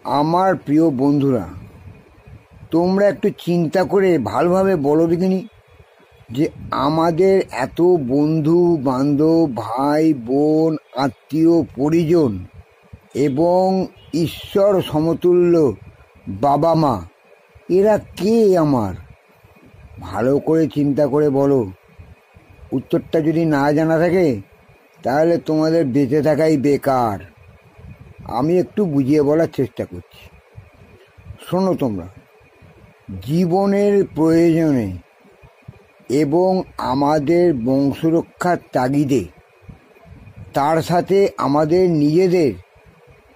আমার প্রিয় বন্ধুরা, তোমরা একটু চিন্তা করে ভালোভাবে বলো দেখিনি যে আমাদের এত বন্ধু বান্ধব, ভাই বোন, আত্মীয় পরিজন এবং ঈশ্বর সমতুল্য বাবা মা, এরা কে আমার? ভালো করে চিন্তা করে বলো। উত্তরটা যদি না জানা থাকে তাহলে তোমাদের বেঁচে থাকাই বেকার। আমি একটু বুঝিয়ে বলার চেষ্টা করছি। শোনো তোমরা, জীবনের প্রয়োজনে এবং আমাদের বংশরক্ষার তাগিদে, তার সাথে আমাদের নিজেদের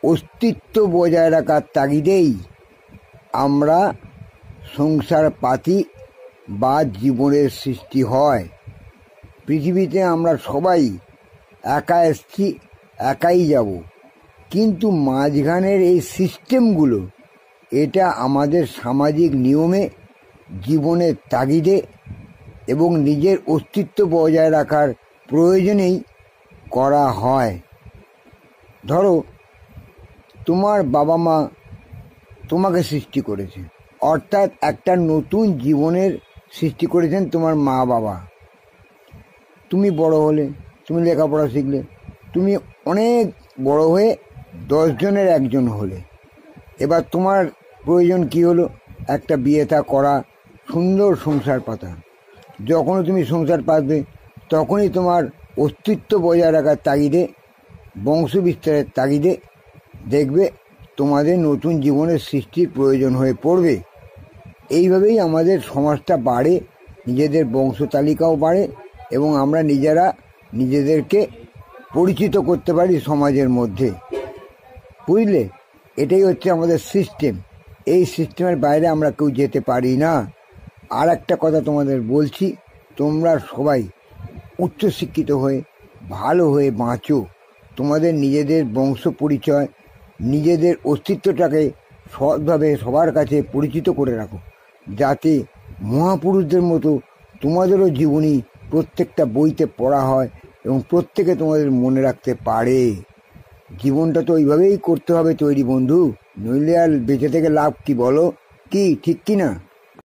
অস্তিত্ব বজায় রাখার তাগিদেই আমরা সংসার পাতি বা জীবনের সৃষ্টি হয়। পৃথিবীতে আমরা সবাই একা এসছি, একাই যাব, কিন্তু মাঝখানের এই সিস্টেমগুলো, এটা আমাদের সামাজিক নিয়মে, জীবনের তাগিদে এবং নিজের অস্তিত্ব বজায় রাখার প্রয়োজনেই করা হয়। ধরো, তোমার বাবা মা তোমাকে সৃষ্টি করেছে, অর্থাৎ একটা নতুন জীবনের সৃষ্টি করেছেন তোমার মা বাবা। তুমি বড় হলে, তুমি লেখাপড়া শিখলে, তুমি অনেক বড় হয়ে 10 জনের একজন হলে। এবার তোমার প্রয়োজন কি হলো? একটা বিয়ে থা করা, সুন্দর সংসার পাতা। যখনই তুমি সংসার পাতবে তখনই তোমার অস্তিত্ব বজায় রাখার তাগিদে, বংশ বিস্তারের তাগিদে দেখবে তোমাদের নতুন জীবনের সৃষ্টির প্রয়োজন হয়ে পড়বে। এইভাবেই আমাদের সমাজটা বাড়ে, নিজেদের বংশ তালিকাও বাড়ে এবং আমরা নিজেরা নিজেদেরকে পরিচিত করতে পারি সমাজের মধ্যে। বুঝলে? এটাই হচ্ছে আমাদের সিস্টেম। এই সিস্টেমের বাইরে আমরা কেউ যেতে পারি না। আর একটা কথা তোমাদের বলছি, তোমরা সবাই উচ্চশিক্ষিত হয়ে ভালো হয়ে বাঁচো। তোমাদের নিজেদের বংশ পরিচয়, নিজেদের অস্তিত্বটাকে সৎভাবে সবার কাছে পরিচিত করে রাখো, যাতে মহাপুরুষদের মতো তোমাদেরও জীবনী প্রত্যেকটা বইতে পড়া হয় এবং প্রত্যেকে তোমাদের মনে রাখতে পারে। জীবনটা তো ওইভাবেই করতে হবে তৈরি বন্ধু, নইলে আর বেঁচে থেকে লাভ কি বলো? কি ঠিক কি না?